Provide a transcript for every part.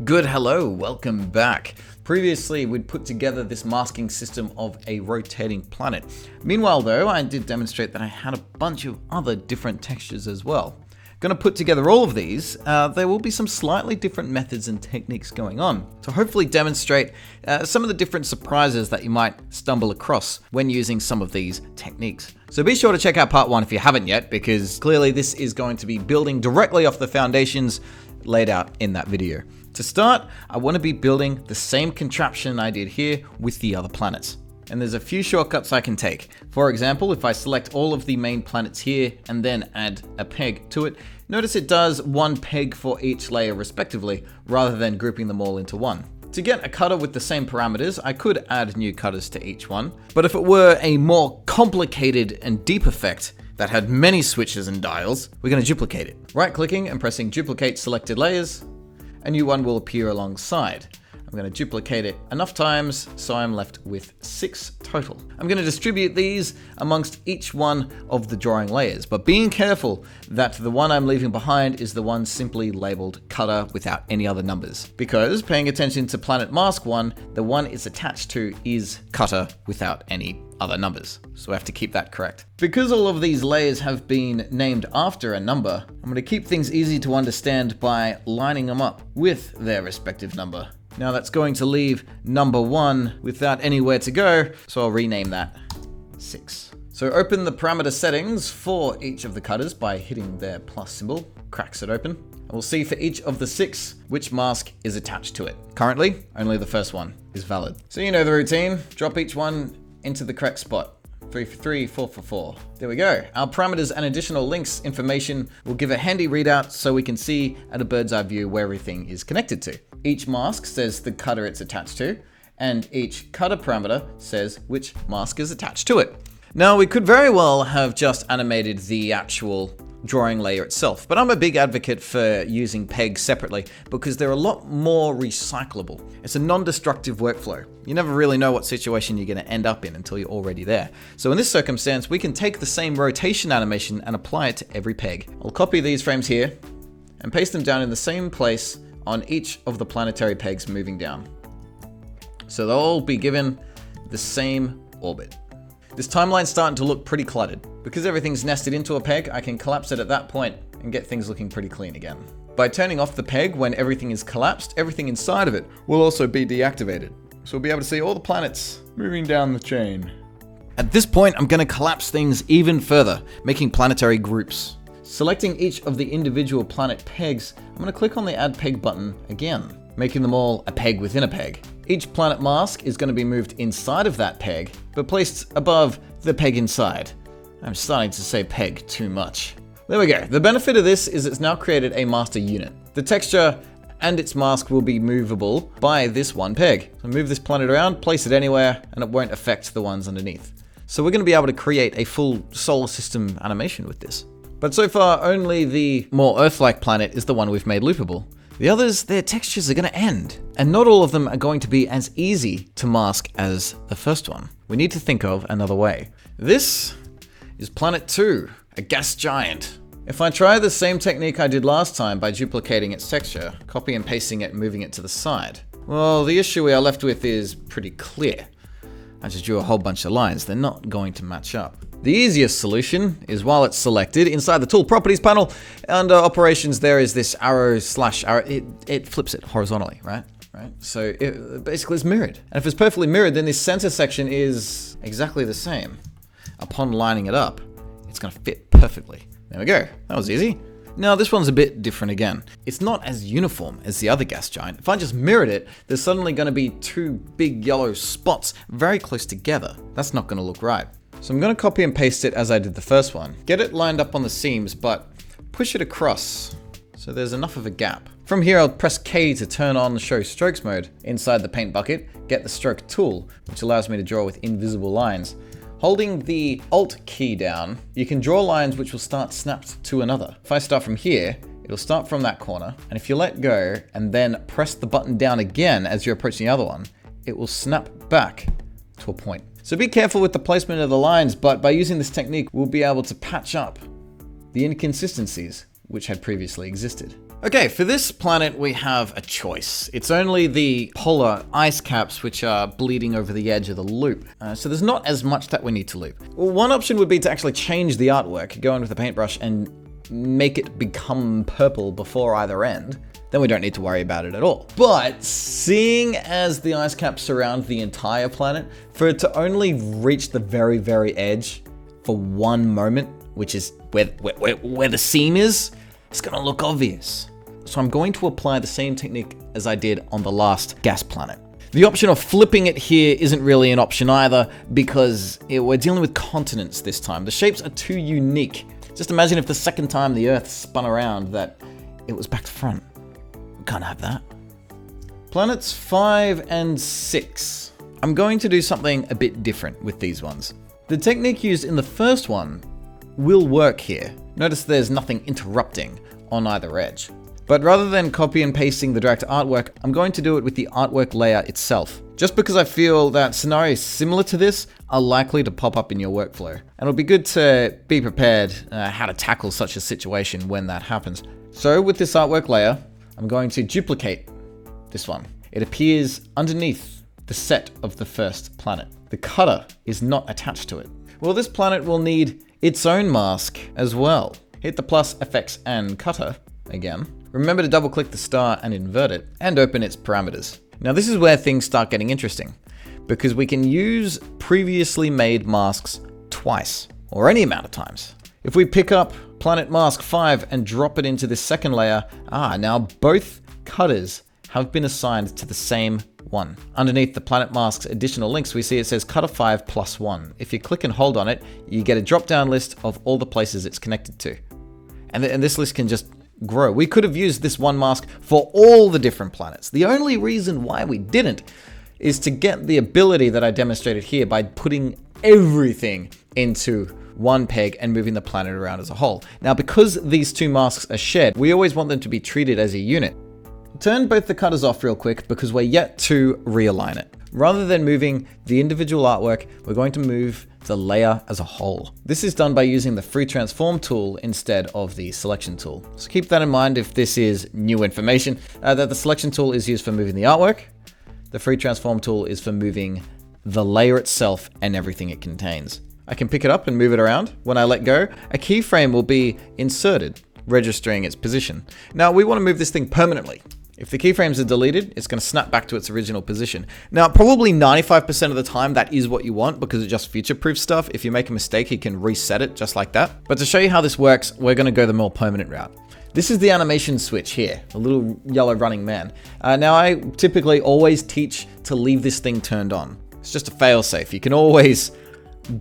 Good hello, welcome back. Previously, we'd put together this masking system of a rotating planet. Meanwhile though, I did demonstrate that I had a bunch of other different textures as well. Going to put together all of these. There will be some slightly different methods and techniques going on to hopefully demonstrate some of the different surprises that you might stumble across when using some of these techniques. So be sure to check out part 1 if you haven't yet, because clearly this is going to be building directly off the foundations laid out in that video. To start, I want to be building the same contraption I did here with the other planets. And there's a few shortcuts I can take. For example, if I select all of the main planets here and then add a peg to it, notice it does one peg for each layer respectively, rather than grouping them all into one. To get a cutter with the same parameters, I could add new cutters to each one. But if it were a more complicated and deep effect that had many switches and dials, we're going to duplicate it. Right-clicking and pressing duplicate selected layers, a new one will appear alongside. I'm going to duplicate it enough times so I'm left with 6 total. I'm going to distribute these amongst each one of the drawing layers, but being careful that the one I'm leaving behind is the one simply labeled cutter without any other numbers. Because paying attention to planet mask 1, the one it's attached to is cutter without any other numbers. So I have to keep that correct. Because all of these layers have been named after a number, I'm going to keep things easy to understand by lining them up with their respective number. Now that's going to leave number 1 without anywhere to go, so I'll rename that 6. So open the parameter settings for each of the cutters by hitting their plus symbol, cracks it open. And we'll see for each of the 6 which mask is attached to it. Currently, only the first one is valid. So you know the routine, drop each one into the correct spot. 3 for 3, 4 for 4. There we go. Our parameters and additional links information will give a handy readout so we can see at a bird's eye view where everything is connected to. Each mask says the cutter it's attached to, and each cutter parameter says which mask is attached to it. Now, we could very well have just animated the actual drawing layer itself, but I'm a big advocate for using pegs separately because they're a lot more recyclable. It's a non-destructive workflow. You never really know what situation you're going to end up in until you're already there. So in this circumstance, we can take the same rotation animation and apply it to every peg. I'll copy these frames here and paste them down in the same place on each of the planetary pegs moving down. So they'll all be given the same orbit. This timeline's starting to look pretty cluttered. Because everything's nested into a peg, I can collapse it at that point and get things looking pretty clean again. By turning off the peg when everything is collapsed, everything inside of it will also be deactivated. So we'll be able to see all the planets moving down the chain. At this point, I'm going to collapse things even further, making planetary groups. Selecting each of the individual planet pegs, I'm going to click on the Add Peg button again, making them all a peg within a peg. Each planet mask is going to be moved inside of that peg, but placed above the peg inside. I'm starting to say peg too much. There we go. The benefit of this is it's now created a master unit. The texture and its mask will be movable by this one peg. So move this planet around, place it anywhere, and it won't affect the ones underneath. So we're going to be able to create a full solar system animation with this. But so far, only the more Earth-like planet is the one we've made loopable. The others, their textures are going to end. And not all of them are going to be as easy to mask as the first one. We need to think of another way. This is Planet 2, a gas giant. If I try the same technique I did last time by duplicating its texture, copy and pasting it and moving it to the side, well, the issue we are left with is pretty clear. I just drew a whole bunch of lines. They're not going to match up. The easiest solution is while it's selected, inside the Tool Properties panel, under Operations, there is this arrow/arrow. It flips it horizontally, right? So basically it's mirrored. And if it's perfectly mirrored, then this center section is exactly the same. Upon lining it up, it's going to fit perfectly. There we go. That was easy. Now this one's a bit different again. It's not as uniform as the other gas giant. If I just mirrored it, there's suddenly going to be 2 big yellow spots very close together. That's not going to look right. So I'm going to copy and paste it as I did the first one. Get it lined up on the seams, but push it across so there's enough of a gap. From here, I'll press K to turn on the Show Strokes mode. Inside the paint bucket, get the stroke tool, which allows me to draw with invisible lines. Holding the Alt key down, you can draw lines which will start snapped to another. If I start from here, it'll start from that corner, and if you let go and then press the button down again as you're approaching the other one, it will snap back to a point. So be careful with the placement of the lines, but by using this technique, we'll be able to patch up the inconsistencies which had previously existed. Okay, for this planet, we have a choice. It's only the polar ice caps which are bleeding over the edge of the loop. So there's not as much that we need to loop. Well, one option would be to actually change the artwork, go in with a paintbrush and make it become purple before either end. Then we don't need to worry about it at all. But seeing as the ice caps surround the entire planet, for it to only reach the very, very edge for one moment, which is where the seam is, it's gonna look obvious. So I'm going to apply the same technique as I did on the last gas planet. The option of flipping it here isn't really an option either because we're dealing with continents this time. The shapes are too unique. Just imagine if the second time the Earth spun around that it was back to front. We can't have that. Planets 5 and 6. I'm going to do something a bit different with these ones. The technique used in the first one will work here. Notice there's nothing interrupting on either edge. But rather than copy and pasting the direct artwork, I'm going to do it with the artwork layer itself. Just because I feel that scenarios similar to this are likely to pop up in your workflow. And it'll be good to be prepared how to tackle such a situation when that happens. So with this artwork layer, I'm going to duplicate this one. It appears underneath the set of the first planet. The cutter is not attached to it. Well, this planet will need its own mask as well. Hit the plus, effects, and cutter again. Remember to double click the star and invert it, and open its parameters. Now this is where things start getting interesting, because we can use previously made masks twice, or any amount of times. If we pick up Planet Mask 5 and drop it into this second layer, now both cutters have been assigned to the same one. Underneath the Planet Mask's additional links, we see it says Cutter 5 plus 1. If you click and hold on it, you get a drop-down list of all the places it's connected to. And this list can just grow. We could have used this one mask for all the different planets. The only reason why we didn't is to get the ability that I demonstrated here by putting everything into one peg and moving the planet around as a whole. Now, because these two masks are shared, we always want them to be treated as a unit. Turn both the cutters off real quick because we're yet to realign it. Rather than moving the individual artwork, we're going to move the layer as a whole. This is done by using the free transform tool instead of the selection tool. So keep that in mind if this is new information, that the selection tool is used for moving the artwork. The free transform tool is for moving the layer itself and everything it contains. I can pick it up and move it around. When I let go, a keyframe will be inserted, registering its position. Now we want to move this thing permanently. If the keyframes are deleted, it's going to snap back to its original position. Now, probably 95% of the time that is what you want because it just future-proofs stuff. If you make a mistake, you can reset it just like that. But to show you how this works, we're going to go the more permanent route. This is the animation switch here, a little yellow running man. Now, I typically always teach to leave this thing turned on. It's just a fail-safe. You can always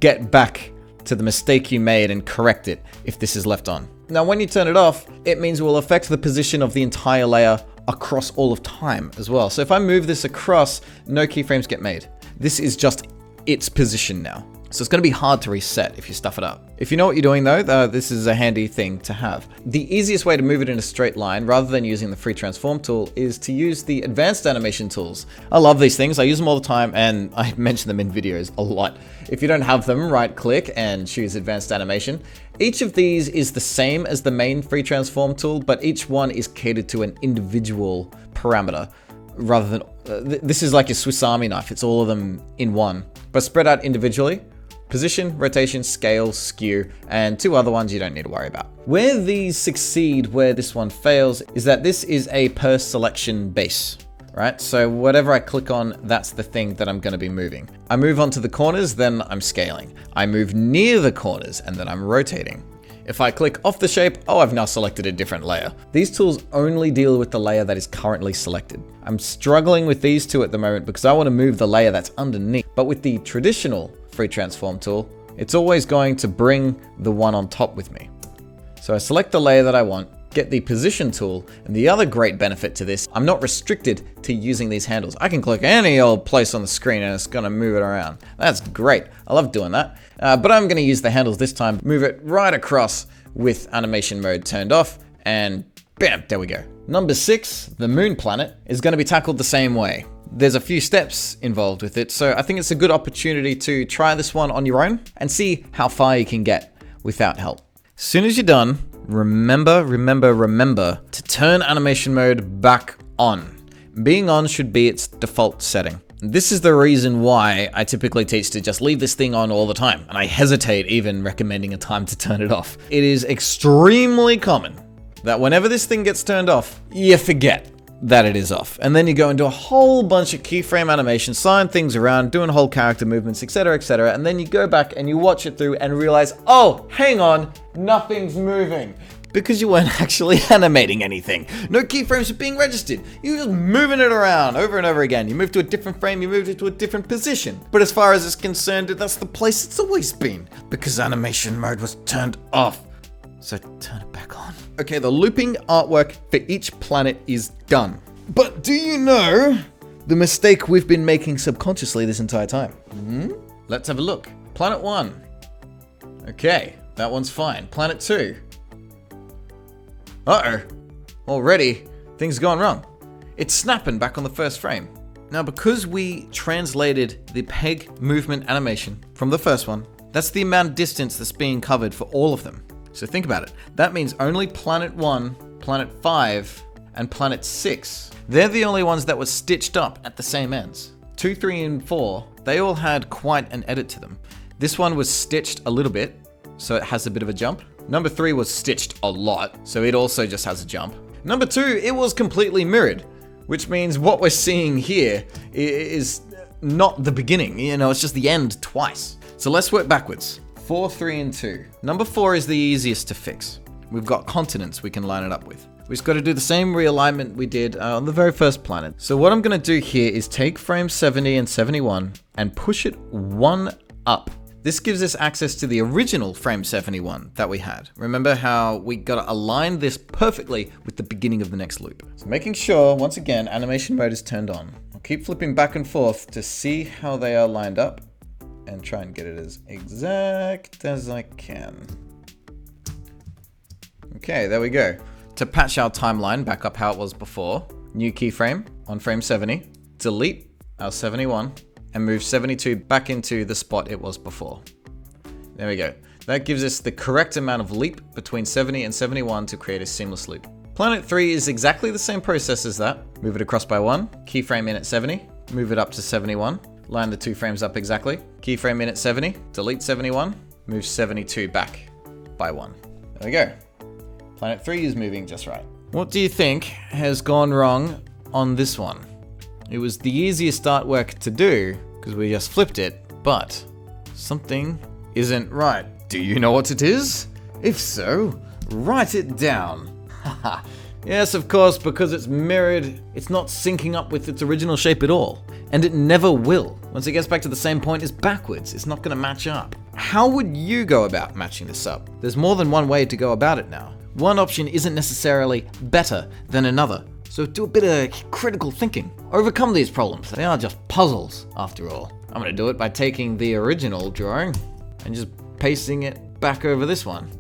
get back to the mistake you made and correct it if this is left on. Now, when you turn it off, it means it will affect the position of the entire layer across all of time as well. So if I move this across, no keyframes get made. This is just its position now. So it's going to be hard to reset if you stuff it up. If you know what you're doing though, this is a handy thing to have. The easiest way to move it in a straight line rather than using the free transform tool is to use the advanced animation tools. I love these things. I use them all the time and I mention them in videos a lot. If you don't have them, right click and choose advanced animation. Each of these is the same as the main free transform tool, but each one is catered to an individual parameter rather than, this is like a Swiss Army knife. It's all of them in one, but spread out individually. Position, rotation, scale, skew, and two other ones you don't need to worry about. Where these succeed, where this one fails, is that this is a per selection base, right? So whatever I click on, that's the thing that I'm gonna be moving. I move onto the corners, then I'm scaling. I move near the corners, and then I'm rotating. If I click off the shape, I've now selected a different layer. These tools only deal with the layer that is currently selected. I'm struggling with these two at the moment because I want to move the layer that's underneath. But with the traditional free transform tool, it's always going to bring the one on top with me. So I select the layer that I want, get the position tool, and the other great benefit to this, I'm not restricted to using these handles. I can click any old place on the screen and it's gonna move it around. That's great, I love doing that. But I'm gonna use the handles this time, move it right across with animation mode turned off, and bam, there we go. Number 6, the moon planet, is gonna be tackled the same way. There's a few steps involved with it, so I think it's a good opportunity to try this one on your own and see how far you can get without help. As soon as you're done, remember to turn animation mode back on. Being on should be its default setting. This is the reason why I typically teach to just leave this thing on all the time, and I hesitate even recommending a time to turn it off. It is extremely common that whenever this thing gets turned off, you forget that it is off. And then you go into a whole bunch of keyframe animation, sign things around, doing whole character movements, etc., and then you go back and you watch it through and realize, oh, hang on, nothing's moving. Because you weren't actually animating anything. No keyframes are being registered. You're just moving it around over and over again. You move to a different frame, you move it to a different position. But as far as it's concerned, that's the place it's always been. Because animation mode was turned off. So turn it back on. Okay, the looping artwork for each planet is done. But do you know the mistake we've been making subconsciously this entire time? Let's have a look. Planet 1. Okay, that one's fine. Planet 2. Uh-oh. Already, things gone wrong. It's snapping back on the first frame. Now, because we translated the peg movement animation from the first one, that's the amount of distance that's being covered for all of them. So think about it. That means only Planet 1, Planet 5, and Planet 6. They're the only ones that were stitched up at the same ends. 2, 3, and 4, they all had quite an edit to them. This one was stitched a little bit, so it has a bit of a jump. Number 3 was stitched a lot, so it also just has a jump. Number 2, it was completely mirrored, which means what we're seeing here is not the beginning, it's just the end twice. So let's work backwards. 4, 3, and 2. Number 4 is the easiest to fix. We've got continents we can line it up with. We've just got to do the same realignment we did on the very first planet. So what I'm going to do here is take frame 70 and 71 and push it 1 up. This gives us access to the original frame 71 that we had. Remember how we got to align this perfectly with the beginning of the next loop. So making sure, once again, animation mode is turned on. I'll keep flipping back and forth to see how they are lined up and try and get it as exact as I can. Okay, there we go. To patch our timeline back up how it was before, new keyframe on frame 70, delete our 71, and move 72 back into the spot it was before. There we go. That gives us the correct amount of leap between 70 and 71 to create a seamless loop. Planet 3 is exactly the same process as that. Move it across by 1, keyframe in at 70, move it up to 71, line the 2 frames up exactly, keyframe in at 70, delete 71, move 72 back by 1. There we go. Planet 3 is moving just right. What do you think has gone wrong on this one? It was the easiest artwork to do because we just flipped it, but something isn't right. Do you know what it is? If so, write it down. Haha. Yes, of course, because it's mirrored, it's not syncing up with its original shape at all. And it never will. Once it gets back to the same point, it's backwards. It's not going to match up. How would you go about matching this up? There's more than one way to go about it now. One option isn't necessarily better than another. So do a bit of critical thinking. Overcome these problems. They are just puzzles, after all. I'm going to do it by taking the original drawing and just pasting it back over this one.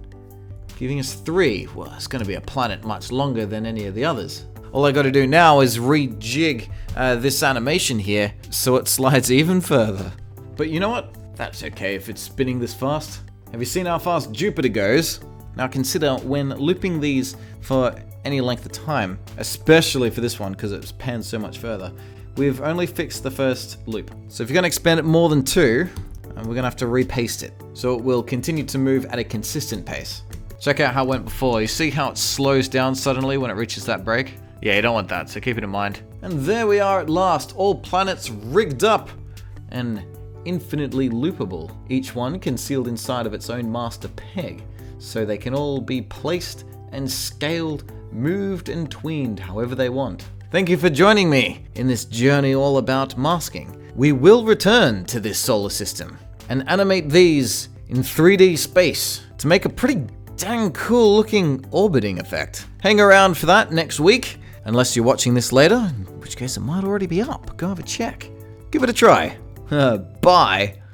Giving us 3. Well, it's going to be a planet much longer than any of the others. All I got to do now is rejig this animation here so it slides even further. But you know what? That's okay if it's spinning this fast. Have you seen how fast Jupiter goes? Now consider when looping these for any length of time, especially for this one because it's panned so much further, we've only fixed the first loop. So if you're going to expand it more than 2, we're going to have to repaste it. So it will continue to move at a consistent pace. Check out how it went before. You see how it slows down suddenly when it reaches that break? Yeah, you don't want that, so keep it in mind. And there we are at last, all planets rigged up and infinitely loopable, each one concealed inside of its own master peg, so they can all be placed and scaled, moved and tweened however they want. Thank you for joining me in this journey all about masking. We will return to this solar system and animate these in 3D space to make a pretty dang cool looking orbiting effect. Hang around for that next week, unless you're watching this later, in which case it might already be up. Go have a check. Give it a try. Bye.